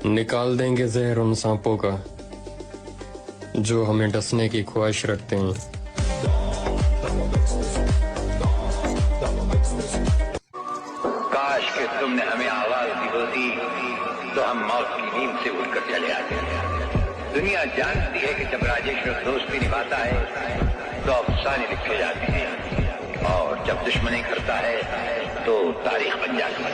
निकाल देंगे जहर उन सांपों का जो हमें डसने की ख्वाहिश रखते हैं। काश कि तुमने हमें आवाज दी होती तो हम मौत की नींद से उठकर चले आते। दुनिया जानती है कि जब राजेश्वर दोस्ती निभाता है तो अफसाने लिखे जाते हैं, और जब दुश्मनी करता है तो तारीख बन जाती है।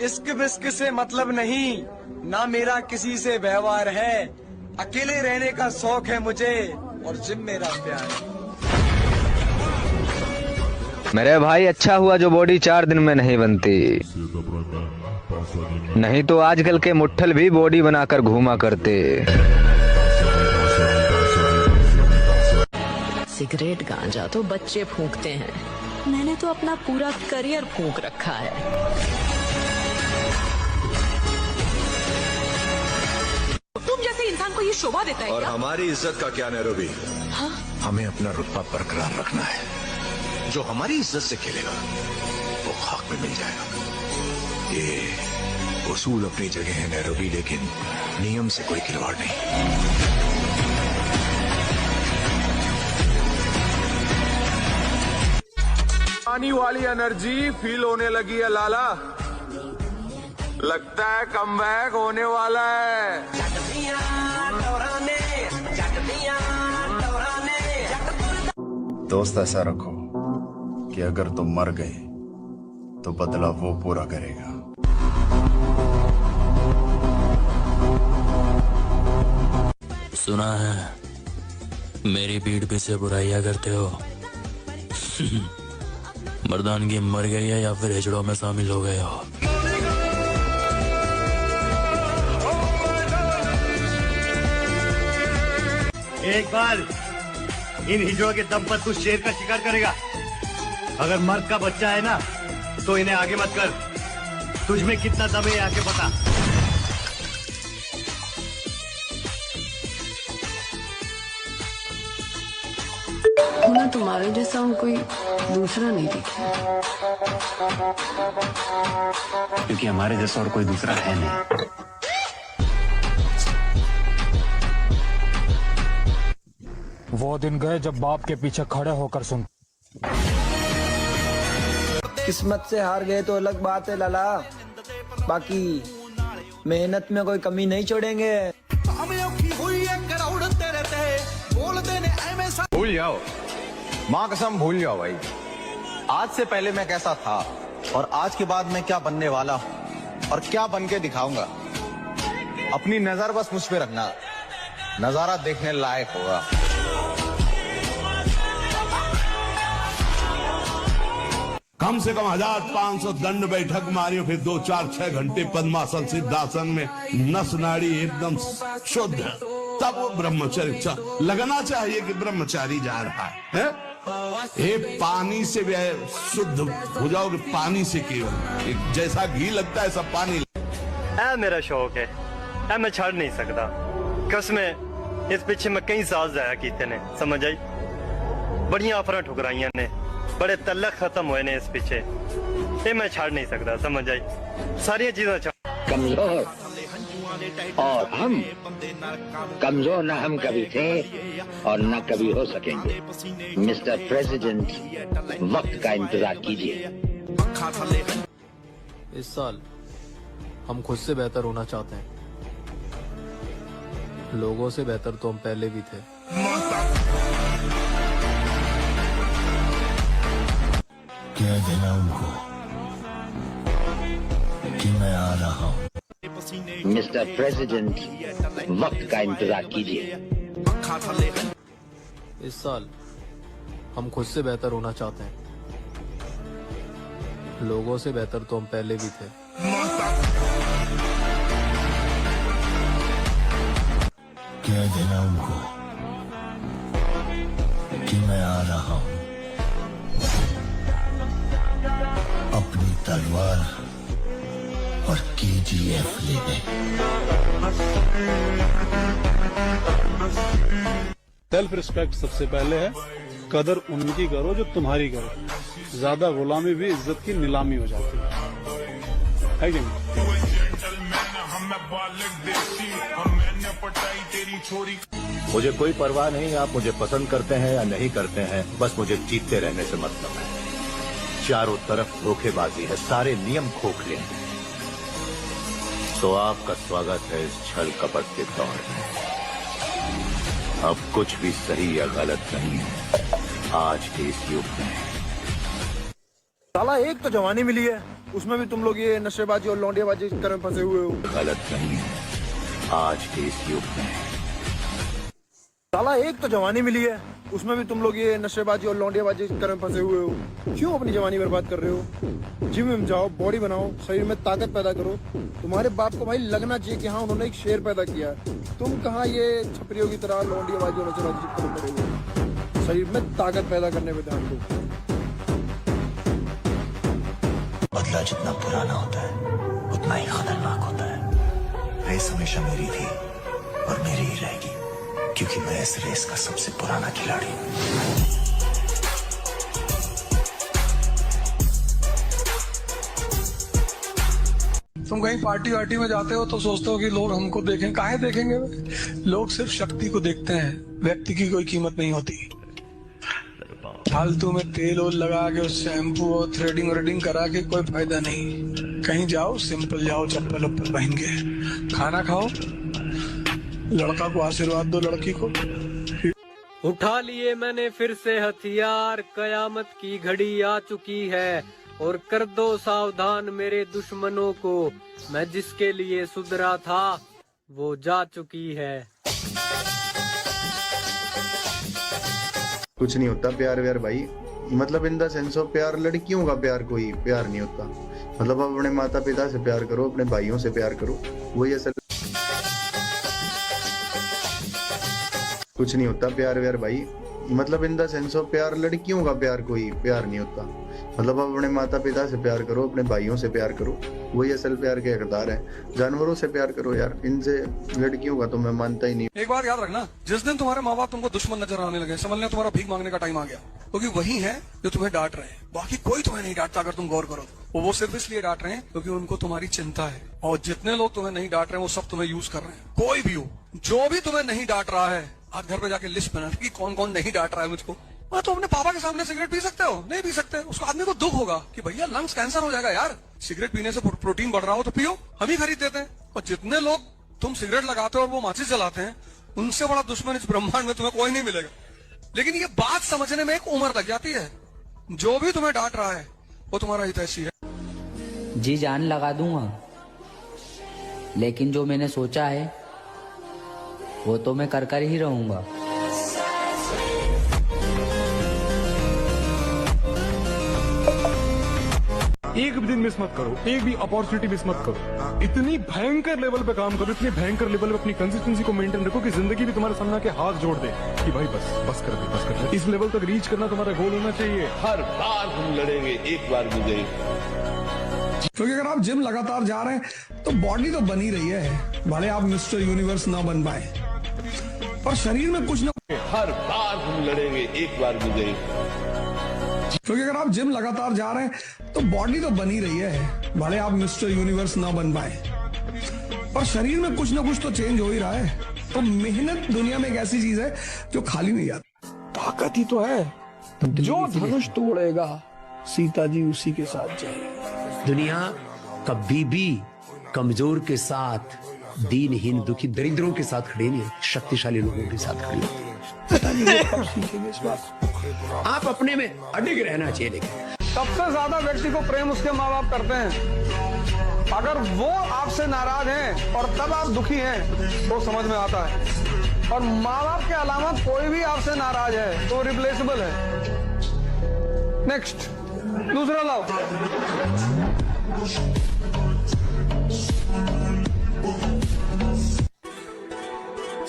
इश्क विस्क से मतलब नहीं, ना मेरा किसी से व्यवहार है। अकेले रहने का शौक है मुझे और जिम मेरा प्यार है। मेरे भाई अच्छा हुआ जो बॉडी 4 दिन में नहीं बनती, नहीं तो आजकल के मुट्ठल भी बॉडी बनाकर घूमा करते। सिगरेट गांजा तो बच्चे फूंकते हैं, मैंने तो अपना पूरा करियर फूंक रखा है। तुम जैसे इंसान को ये शोभा देता है और क्या? हमारी इज्जत का क्या नैरोबी? हाँ? हमें अपना रुतबा बरकरार रखना है। जो हमारी इज्जत से खेलेगा वो खाक में मिल जाएगा। ये उसूल अपनी जगह है नैरोबी, लेकिन नियम से कोई खिलवाड़ नहीं। पानी वाली एनर्जी फील होने लगी है लाला, लगता है कमबैक होने वाला है। दोस्त ऐसा रखो कि अगर तुम मर गए तो बदला वो पूरा करेगा। सुना है मेरी पीठ पीछे बुराइयां करते हो। मर्दानगी मर गई है या फिर हिजड़ों में शामिल हो गए हो? एक बार इन हिजड़ों के दम पर तू शेर का शिकार करेगा। अगर मर्द का बच्चा है ना तो इन्हें आगे मत कर। तुझ में कितना दम है आके बता। उन्हें तुम्हारे जैसा कोई दूसरा नहीं दिखा, क्योंकि हमारे जैसा और कोई दूसरा है नहीं। वो दिन गए जब बाप के पीछे खड़े होकर सुन। किस्मत से हार गए तो अलग बात है लाला, बाकी मेहनत में कोई कमी नहीं छोड़ेंगे। भूल जाओ, माँ कसम भूल जाओ भाई। आज से पहले मैं कैसा था और आज के बाद मैं क्या बनने वाला हूँ और क्या बन के दिखाऊंगा। अपनी नजर बस मुझ पे रखना, नजारा देखने लायक होगा। कम से कम 1500 दंड बैठक मारी, फिर 2-4-6 घंटे पद्मासन सिद्धासन में नस नाड़ी एकदम शुद्ध, तब वो ब्रह्मचर्य लगना चाहिए कि ब्रह्मचारी जा रहा है। ये पानी से भी शुद्ध हो जाओगे, पानी से केवल जैसा घी लगता है सब पानी। मेरा शौक है, मैं छड़ नहीं सकता। कसमें इस पीछे मैं कई साल जाया कीते ने, समझ आई। बड़िया ऑफर ठुकराइया ने, बड़े तल्लक खत्म हुए ने इस पीछे, ये मैं छाड़ नहीं सकता, समझ आई। सारी चीजें कमजोर और हम कमजोर न हम कभी थे और न कभी हो सकेंगे। मिस्टर प्रेसिडेंट, वक्त का इंतजार कीजिए। इस साल हम खुद से बेहतर होना चाहते हैं। लोगों से बेहतर तो हम पहले भी थे। कह देना उनको कि मैं आ रहा हूँ। मिस्टर प्रेसिडेंट, वक्त का इंतजार कीजिए। इस साल हम खुद से बेहतर होना चाहते हैं। लोगों से बेहतर तो हम पहले भी थे। कह देना उनको कि मैं आ रहा हूँ। अपनी तलवार और KGF लेने। सेल्फ रिस्पेक्ट सबसे पहले है, कदर उनकी करो जो तुम्हारी करो। ज्यादा गुलामी भी इज्जत की नीलामी हो जाती है कि नहीं? मुझे कोई परवाह नहीं आप मुझे पसंद करते हैं या नहीं करते हैं, बस मुझे जीतते रहने से मतलब है। चारों तरफ धोखेबाजी है, सारे नियम खोखले हैं। तो आपका स्वागत है इस छल कपट के दौर में। अब कुछ भी सही या गलत नहीं है आज के इस युग में। साला एक तो जवानी मिली है, उसमें भी तुम लोग ये नशेबाजी और लौंडियाबाजी के में फंसे हुए हो। गलत नहीं है आज के इस युग में। साला एक तो जवानी मिली है, उसमें भी तुम लोग ये नशेबाजी और लौंडियाबाजी के में फंसे हुए हो। क्यों अपनी जवानी बर्बाद कर रहे हो? जिम में जाओ, बॉडी बनाओ, शरीर में ताकत पैदा करो। तुम्हारे बाप को भाई लगना चाहिए कि हाँ उन्होंने एक शेर पैदा किया है। तुम कहाँ ये छपरियों की तरह लौंडियाबाजी और नशेबाजी के पड़े हो। शरीर में ताकत पैदा करने में ध्यान दो। बदला जितना पुराना होता है उतना ही खतरनाक होता है। रेस हमेशा मेरी थी और मेरी ही रहेगी, क्योंकि मैं इस रेस का सबसे पुराना खिलाड़ी हूँ। तुम कहीं पार्टी वार्टी में जाते हो तो सोचते हो कि लोग हमको देखें। काहे देखेंगे? लोग सिर्फ शक्ति को देखते हैं, व्यक्ति की कोई कीमत नहीं होती। फालतू में तेल और लगा के शैम्पू और थ्रेडिंग व्रेडिंग करा के कोई फायदा नहीं। कहीं जाओ सिंपल जाओ, चप्पल उप्पल पहन के खाना खाओ, लड़का को आशीर्वाद दो, लड़की को। उठा लिए मैंने फिर से हथियार, कयामत की घड़ी आ चुकी है और कर दो सावधान मेरे दुश्मनों को। मैं जिसके लिए सुधरा था वो जा चुकी है। कुछ नहीं होता प्यार व्यार भाई, मतलब इन द सेंस ऑफ प्यार, लड़कियों का प्यार कोई प्यार नहीं होता। मतलब आप अपने माता पिता से प्यार करो, अपने भाइयों से प्यार करो, वही असल। कुछ नहीं होता प्यार व्यार भाई, मतलब इन द सेंस ऑफ प्यार, लड़कियों का प्यार कोई प्यार नहीं होता। मतलब आप अपने माता पिता से प्यार करो, अपने भाइयों से प्यार करो, वही असल प्यार के हकदार है। जानवरों से प्यार करो यार, इनसे लड़कियों का तो मैं मानता ही नहीं। एक बात याद रखना, जिस दिन तुम्हारे माँ बाप तुमको दुश्मन नजर आने लगे, समझ लेना तुम्हारा भीख मांगने का टाइम आ गया। क्योंकि वही है जो तुम्हें डांट रहे हैं, बाकी कोई तुम्हें नहीं डांटता। अगर तुम गौर करो वो सिर्फ इसलिए डांट रहे हैं क्योंकि उनको तुम्हारी चिंता है। और जितने लोग तुम्हें नहीं डांट रहे हैं वो सब तुम्हें यूज कर रहे हैं। कोई भी हो, जो भी तुम्हें नहीं डांट रहा है, आज घर पे जाके लिस्ट बना कि कौन कौन नहीं डांट रहा है मुझको। हाँ, तो अपने पापा के सामने सिगरेट पी सकते हो? नहीं पी सकते। उसको आदमी को दुख होगा कि भैया लंग्स कैंसर हो जाएगा यार, सिगरेट पीने से प्रोटीन बढ़ रहा हो तो पियो, हम ही खरीद देते हैं। और जितने लोग तुम सिगरेट लगाते हो और वो माचिस जलाते हैं, उनसे बड़ा दुश्मन इस ब्रह्मांड में तुम्हें कोई नहीं मिलेगा। लेकिन ये बात समझने में एक उम्र लग जाती है। जो भी तुम्हें डांट रहा है वो तुम्हारा हितैषी है। जी जान लगा दूंगा, लेकिन जो मैंने सोचा है वो तो मैं कर ही रहूंगा। एक भी दिन मिस मत करो, एक भी अपॉर्चुनिटी मिस मत करो। इतनी भयंकर लेवल पे काम करो, इतनी भयंकर लेवल पे अपनी कंसिस्टेंसी को मेंटेन रखो कि जिंदगी भी तुम्हारे सामने के हाथ जोड़ दे कि भाई बस कर दे। इस लेवल तक रीच करना तुम्हारा गोल होना चाहिए। हर बार हम लड़ेंगे, एक बार विजयी। क्योंकि अगर आप जिम लगातार जा रहे हैं तो बॉडी तो बनी रही है, भले आप मिस्टर यूनिवर्स ना बन पाए, पर शरीर में कुछ न हर बार हम लड़ेंगे, एक बार विजयी। क्योंकि अगर आप जिम लगातार जा रहे हैं तो बॉडी तो बनी रही है, भले आप मिस्टर यूनिवर्स ना बन पाए, पर शरीर में कुछ ना कुछ तो चेंज हो ही रहा है। तो मेहनत दुनिया में एक ऐसी चीज है जो खाली नहीं जाती। ताकत ही तो है, जो धनुष तोड़ेगा सीता जी उसी के साथ जाएगी। दुनिया कभी भी कमजोर के साथ, दीनहीन दुखी दरिद्रों के साथ खड़ी नहीं, शक्तिशाली लोगों के साथ खड़ी है। पता नहीं कब सीखेंगे इस बात। आप अपने में अडिग रहना चाहिए। लेकिन सबसे ज्यादा व्यक्ति को प्रेम उसके माँ बाप करते हैं। अगर वो आपसे नाराज हैं और तब आप दुखी हैं तो समझ में आता है। और माँ बाप के अलावा कोई भी आपसे नाराज है तो रिप्लेसेबल है। नेक्स्ट, दूसरा लाओ।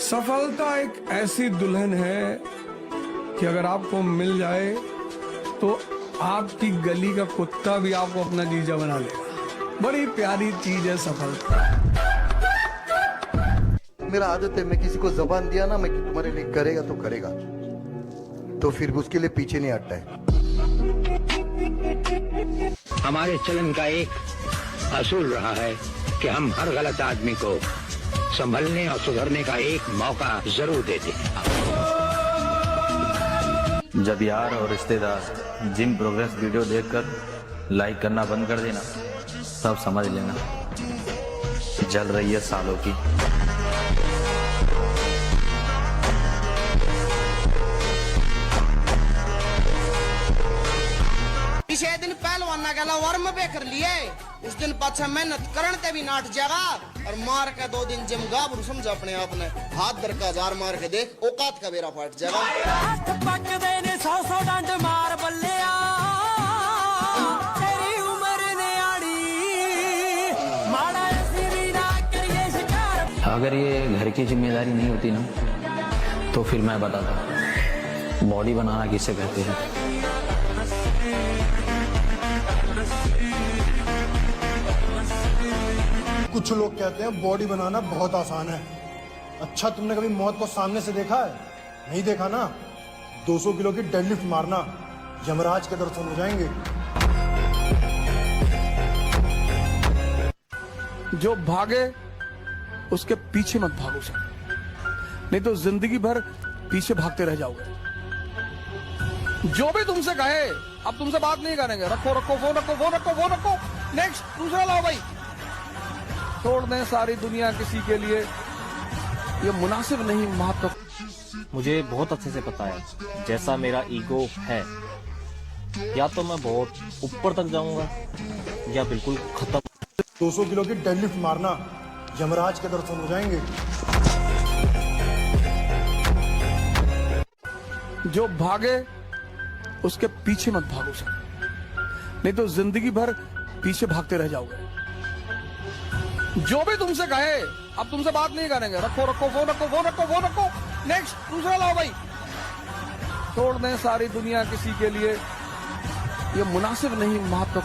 सफलता एक ऐसी दुल्हन है कि अगर आपको मिल जाए तो आपकी गली का कुत्ता भी आपको अपना जीजा बना लेगा। बड़ी प्यारी चीज है सफलता। मेरा आदत है, मैं किसी को जबान दिया ना मैं कि तुम्हारे लिए करेगा तो करेगा, तो फिर उसके लिए पीछे नहीं हटता है। हमारे चलन का एक असूल रहा है कि हम हर गलत आदमी को संभलने और सुधरने का एक मौका जरूर देते हैं। जब यार और रिश्तेदार जिम प्रोग्रेस वीडियो देखकर लाइक करना बंद कर देना, तब समझ लेना जल रही है सालों की। पिछले दिन पहलवाना गला वर्म पे कर लिए, उस दिन पाछा मेहनत करन ते भी नाट जागा और मार के 2 दिन जिम गाबरू समझ अपने आप ने। हाथ दर का जार मार के देख, औकात का बेरा फाट जाएगा। हाथ पकदे ने 100 डंड मार बल्लिया, तेरी उम्र ने आड़ी माड़ा ऐसी भी ना करिए शिकार। अगर ये घर की जिम्मेदारी नहीं होती ना, तो फिर मैं बताता बॉडी बनाना किसे कहते हैं। कुछ लोग कहते हैं बॉडी बनाना बहुत आसान है। अच्छा, तुमने कभी मौत को सामने से देखा है? नहीं देखा ना? 200 किलो की डेडलिफ्ट मारना, यमराज के दर्शन हो जाएंगे। जो भागे उसके पीछे मत भागो सर, नहीं तो जिंदगी भर पीछे भागते रह जाओगे। जो भी तुमसे कहे अब तुमसे बात नहीं करेंगे, रखो रखो फोन, रखो फोन, रखो फोन, रखो। नेक्स्ट दूसरा लाओ भाई। छोड़ दें सारी दुनिया किसी के लिए, ये मुनासिब नहीं। महत्व मुझे बहुत अच्छे से पता है, जैसा मेरा ईगो है, या तो मैं बहुत ऊपर तक जाऊंगा या बिल्कुल खत्म। 200 किलो की डेडलिफ्ट मारना, यमराज के दर्शन हो जाएंगे। जो भागे उसके पीछे मत भागो सर, नहीं तो जिंदगी भर पीछे भागते रह जाओगे। जो भी तुमसे कहे अब तुमसे बात नहीं करेंगे, रखो रखो फोन, रखो फोन, रखो फोन, रखो। नेक्स्ट दूसरा लाओ भाई। छोड़ दें सारी दुनिया किसी के लिए, ये मुनासिब नहीं। महत्व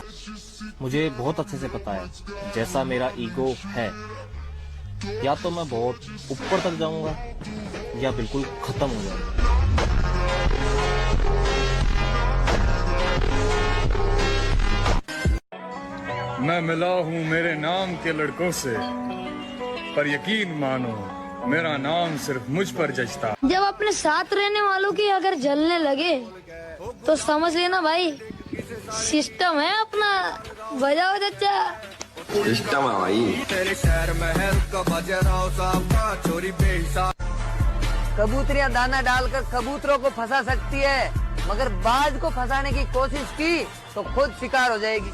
मुझे बहुत अच्छे से पता है, जैसा मेरा ईगो है, या तो मैं बहुत ऊपर तक जाऊंगा या बिल्कुल खत्म हो जाऊंगा। मैं मिला हूँ मेरे नाम के लड़कों से, पर यकीन मानो मेरा नाम सिर्फ मुझ पर जचता। जब अपने साथ रहने वालों की अगर जलने लगे तो समझ लेना भाई सिस्टम है अपना। बजाओ चचा, सिस्टम है भाई। तेरे शहर महल का बजराव साहब का चोरी बेहिसाब। कबूतरियां दाना डालकर कबूतरों को फंसा सकती है, मगर बाज को फंसाने की कोशिश की तो खुद शिकार हो जाएगी।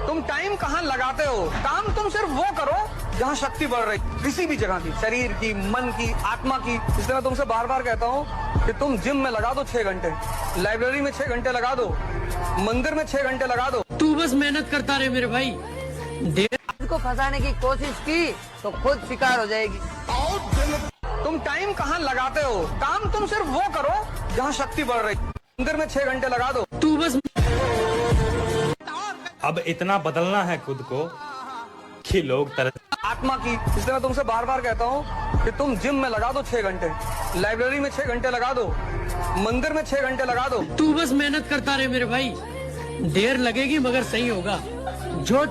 तुम टाइम कहाँ लगाते हो? काम तुम सिर्फ वो करो जहाँ शक्ति बढ़ रही, किसी भी जगह की, शरीर की, मन की, आत्मा की। इसलिए मैं तुमसे बार बार कहता हूँ कि तुम जिम में लगा दो 6 घंटे, लाइब्रेरी में 6 घंटे लगा दो, मंदिर में 6 घंटे लगा दो। तू बस मेहनत करता रहे मेरे भाई। बाज को फंसाने की कोशिश की तो खुद शिकार हो जाएगी। तुम टाइम कहाँ लगाते हो? काम तुम सिर्फ वो करो जहाँ शक्ति बढ़ रही, मंदिर में 6 घंटे लगा दो। तू बस अब इतना बदलना है खुद को कि लोग तरस आत्मा की। इसलिए मैं तुमसे बार बार कहता हूँ कि तुम जिम में लगा दो 6 घंटे, लाइब्रेरी में 6 घंटे लगा दो, मंदिर में 6 घंटे लगा दो। तू बस मेहनत करता रहे मेरे भाई, देर लगेगी मगर सही होगा। जो